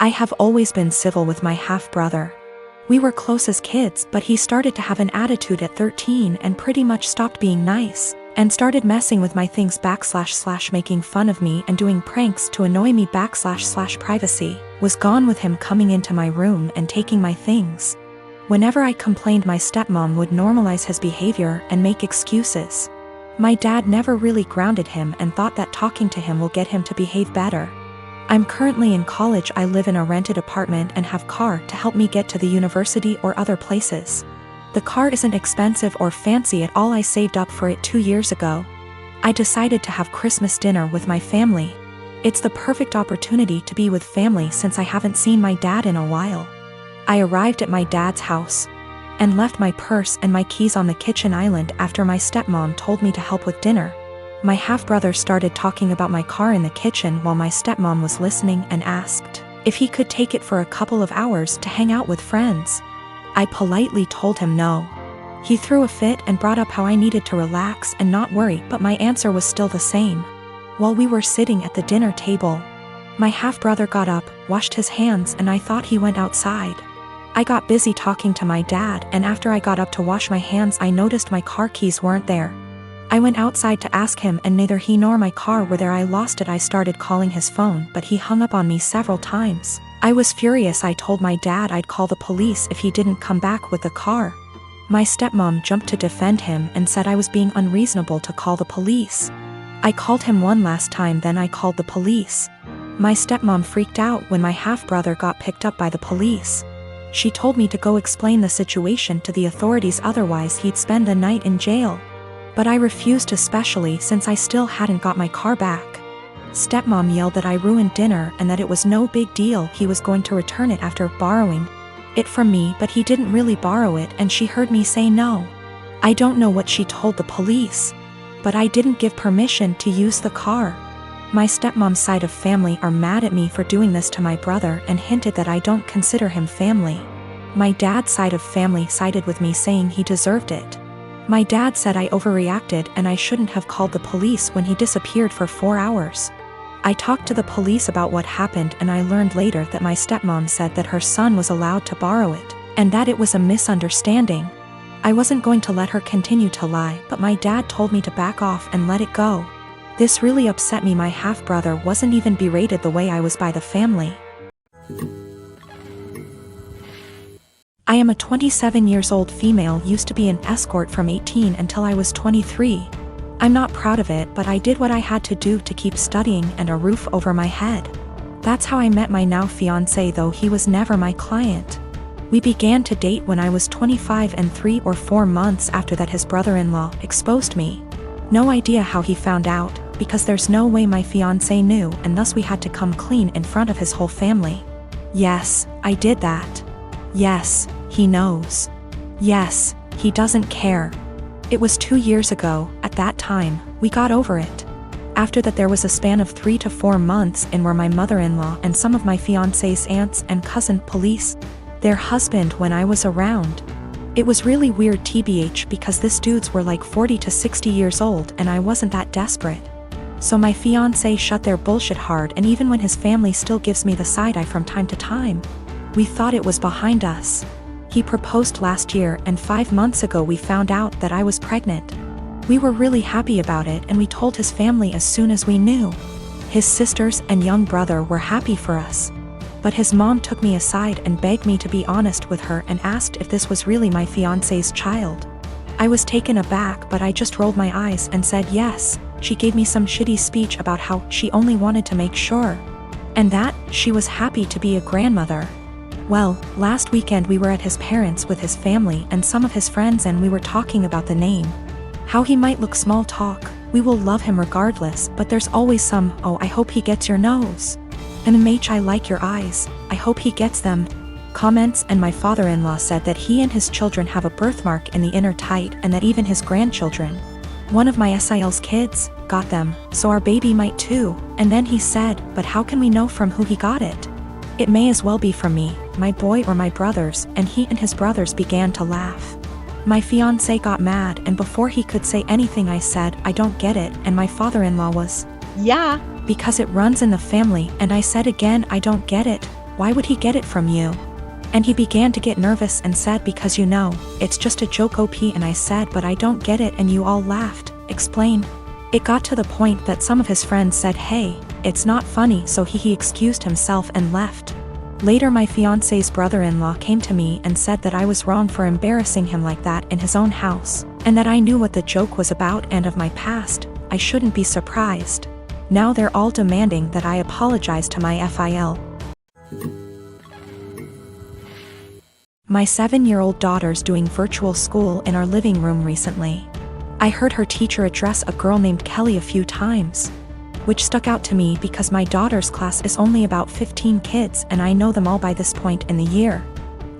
I have always been civil with my half-brother. We were close as kids, but he started to have an attitude at 13 and pretty much stopped being nice, and started messing with my things / making fun of me and doing pranks to annoy me / privacy, was gone with him coming into my room and taking my things. Whenever I complained, my stepmom would normalize his behavior and make excuses. My dad never really grounded him and thought that talking to him will get him to behave better. I'm currently in college. I live in a rented apartment and have car to help me get to the university or other places. The car isn't expensive or fancy at all. I saved up for it 2 years ago. I decided to have Christmas dinner with my family. It's the perfect opportunity to be with family since I haven't seen my dad in a while. I arrived at my dad's house and left my purse and my keys on the kitchen island after my stepmom told me to help with dinner. My half-brother started talking about my car in the kitchen while my stepmom was listening and asked if he could take it for a couple of hours to hang out with friends. I politely told him no. He threw a fit and brought up how I needed to relax and not worry, but my answer was still the same. While we were sitting at the dinner table, my half-brother got up, washed his hands, and I thought he went outside. I got busy talking to my dad, and after I got up to wash my hands, I noticed my car keys weren't there. I went outside to ask him, and neither he nor my car were there. I lost it. I started calling his phone, but he hung up on me several times. I was furious. I told my dad I'd call the police if he didn't come back with the car. My stepmom jumped to defend him and said I was being unreasonable to call the police. I called him one last time, then I called the police. My stepmom freaked out when my half-brother got picked up by the police. She told me to go explain the situation to the authorities, otherwise he'd spend the night in jail. But I refused, especially since I still hadn't got my car back. Stepmom yelled that I ruined dinner and that it was no big deal. He was going to return it after borrowing it from me, but he didn't really borrow it, and she heard me say no. I don't know what she told the police, but I didn't give permission to use the car. My stepmom's side of family are mad at me for doing this to my brother and hinted that I don't consider him family. My dad's side of family sided with me, saying he deserved it. My dad said I overreacted and I shouldn't have called the police when he disappeared for 4 hours. I talked to the police about what happened, and I learned later that my stepmom said that her son was allowed to borrow it, and that it was a misunderstanding. I wasn't going to let her continue to lie, but my dad told me to back off and let it go. This really upset me. My half-brother wasn't even berated the way I was by the family. I am a 27-years-old female, used to be an escort from 18 until I was 23. I'm not proud of it, but I did what I had to do to keep studying and a roof over my head. That's how I met my now fiancé, though he was never my client. We began to date when I was 25, and 3 or 4 months after that his brother-in-law exposed me. No idea how he found out, because there's no way my fiancé knew, and thus we had to come clean in front of his whole family. Yes, I did that. Yes, he knows. Yes, he doesn't care. It was 2 years ago. At that time, we got over it. After that, there was a span of 3 to 4 months in where my mother-in-law and some of my fiancé's aunts and cousin police their husband when I was around. It was really weird, tbh, because these dudes were like 40 to 60 years old and I wasn't that desperate. So my fiancé shut their bullshit hard, and even when his family still gives me the side eye from time to time, we thought it was behind us. He proposed last year, and 5 months ago we found out that I was pregnant. We were really happy about it, and we told his family as soon as we knew. His sisters and young brother were happy for us. But his mom took me aside and begged me to be honest with her and asked if this was really my fiancé's child. I was taken aback, but I just rolled my eyes and said yes. She gave me some shitty speech about how she only wanted to make sure, and that she was happy to be a grandmother. Well, last weekend we were at his parents' with his family and some of his friends, and we were talking about the name. How he might look, small talk. We will love him regardless, but there's always some, oh, I hope he gets your nose. MMH, I like your eyes. I hope he gets them. Comments. And my father-in-law said that he and his children have a birthmark in the inner tight, and that even his grandchildren, one of my SIL's kids, got them, so our baby might too. And then he said, but how can we know from who he got it? It may as well be from me, my boy, or my brothers. And he and his brothers began to laugh. My fiancé got mad, and before he could say anything I said, I don't get it, and my father-in-law was, yeah, because it runs in the family, and I said again, I don't get it. Why would he get it from you? And he began to get nervous and said, because you know, it's just a joke OP, and I said, but I don't get it, and you all laughed. Explain. It got to the point that some of his friends said, hey, it's not funny, so he excused himself and left. Later my fiancé's brother-in-law came to me and said that I was wrong for embarrassing him like that in his own house, and that I knew what the joke was about and of my past. I shouldn't be surprised. Now they're all demanding that I apologize to my FIL. My 7-year-old daughter's doing virtual school in our living room recently. I heard her teacher address a girl named Kelly a few times, which stuck out to me because my daughter's class is only about 15 kids and I know them all by this point in the year.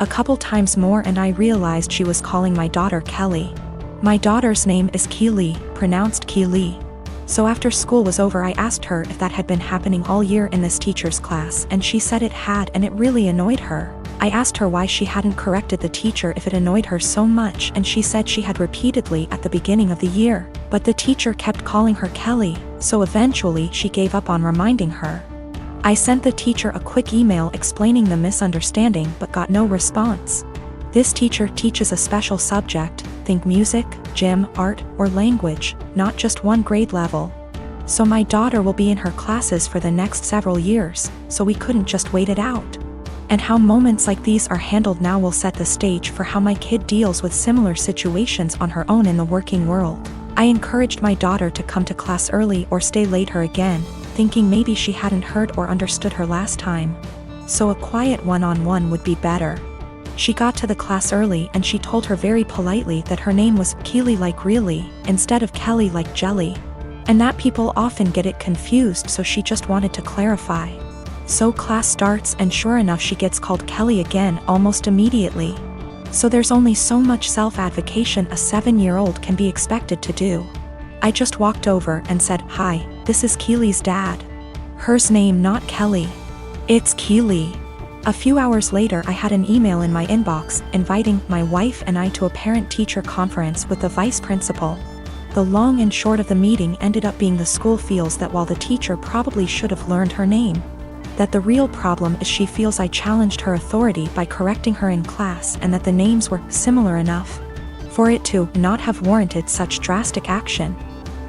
A couple times more and I realized she was calling my daughter Kelly. My daughter's name is Keely, pronounced Keely. So after school was over I asked her if that had been happening all year in this teacher's class, and she said it had, and it really annoyed her. I asked her why she hadn't corrected the teacher if it annoyed her so much, and she said she had repeatedly at the beginning of the year, but the teacher kept calling her Kelly, so eventually she gave up on reminding her. I sent the teacher a quick email explaining the misunderstanding but got no response. This teacher teaches a special subject, think music, gym, art, or language, not just one grade level. So my daughter will be in her classes for the next several years, so we couldn't just wait it out. And how moments like these are handled now will set the stage for how my kid deals with similar situations on her own in the working world. I encouraged my daughter to come to class early or stay later again, thinking maybe she hadn't heard or understood her last time. So a quiet one-on-one would be better. She got to the class early and she told her very politely that her name was Keely like really, instead of Kelly like jelly. And that people often get it confused, so she just wanted to clarify. So class starts and sure enough she gets called Kelly again almost immediately. So there's only so much self-advocation a 7-year-old can be expected to do. I just walked over and said, hi, this is Keely's dad. Her's name not Kelly. It's Keely. A few hours later I had an email in my inbox inviting my wife and I to a parent-teacher conference with the vice principal. The long and short of the meeting ended up being the school feels that while the teacher probably should have learned her name, that the real problem is she feels I challenged her authority by correcting her in class, and that the names were similar enough for it to not have warranted such drastic action.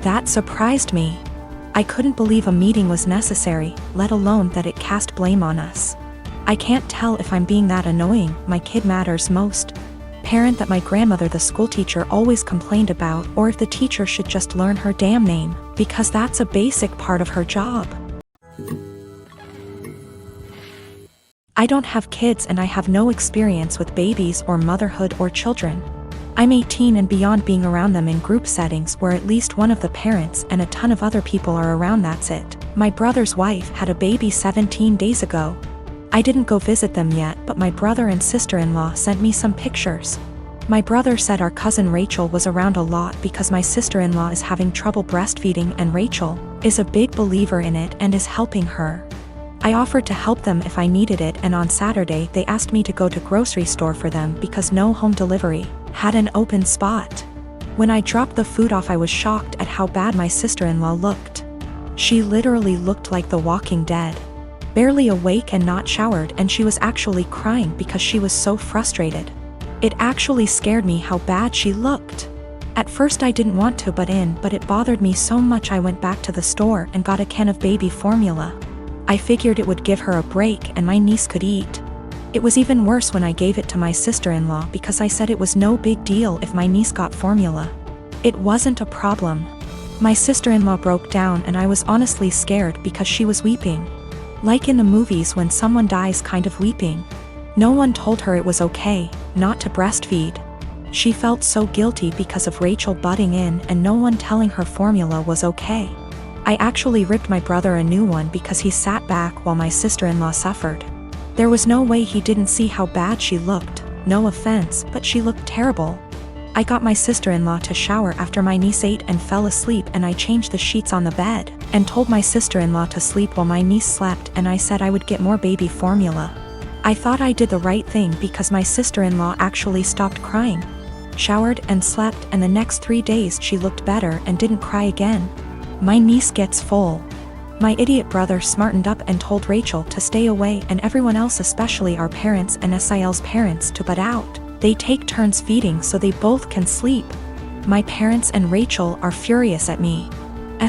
That surprised me. I couldn't believe a meeting was necessary, let alone that it cast blame on us. I can't tell if I'm being that annoying. My kid matters most. Parent that my grandmother the school teacher always complained about, or if the teacher should just learn her damn name, because that's a basic part of her job. I don't have kids and I have no experience with babies or motherhood or children. I'm 18 and beyond being around them in group settings where at least one of the parents and a ton of other people are around, that's it. My brother's wife had a baby 17 days ago. I didn't go visit them yet, but my brother and sister-in-law sent me some pictures. My brother said our cousin Rachel was around a lot because my sister-in-law is having trouble breastfeeding and Rachel is a big believer in it and is helping her. I offered to help them if I needed it, and on Saturday they asked me to go to grocery store for them because no home delivery had an open spot. When I dropped the food off I was shocked at how bad my sister-in-law looked. She literally looked like the Walking Dead. Barely awake and not showered, and she was actually crying because she was so frustrated. It actually scared me how bad she looked. At first I didn't want to butt in, but it bothered me so much I went back to the store and got a can of baby formula. I figured it would give her a break and my niece could eat. It was even worse when I gave it to my sister-in-law because I said it was no big deal if my niece got formula. It wasn't a problem. My sister-in-law broke down and I was honestly scared because she was weeping. Like in the movies when someone dies, kind of weeping. No one told her it was okay not to breastfeed. She felt so guilty because of Rachel butting in and no one telling her formula was okay. I actually ripped my brother a new one because he sat back while my sister-in-law suffered. There was no way he didn't see how bad she looked. No offense, but she looked terrible. I got my sister-in-law to shower after my niece ate and fell asleep, and I changed the sheets on the bed and told my sister-in-law to sleep while my niece slept, and I said I would get more baby formula. I thought I did the right thing because my sister-in-law actually stopped crying, showered and slept, and the next 3 days she looked better and didn't cry again. My niece gets full My idiot brother smartened up and told Rachel to stay away and everyone else, especially our parents and Sil's parents, to butt out. They take turns feeding so they both can sleep. My parents and Rachel are furious at me.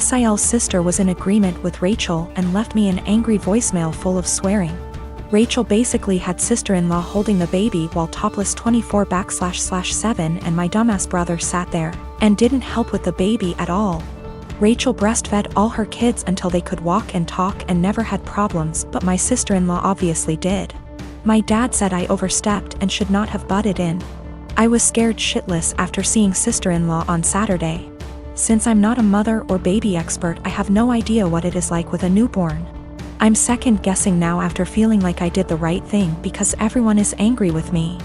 Sil's sister was in agreement with Rachel and left me an angry voicemail full of swearing. Rachel basically had sister-in-law holding the baby while topless 24/7 and my dumbass brother sat there and didn't help with the baby at all. Rachel breastfed all her kids until they could walk and talk and never had problems, but my sister-in-law obviously did. My dad said I overstepped and should not have butted in. I was scared shitless after seeing sister-in-law on Saturday. Since I'm not a mother or baby expert, I have no idea what it is like with a newborn. I'm second guessing now after feeling like I did the right thing because everyone is angry with me.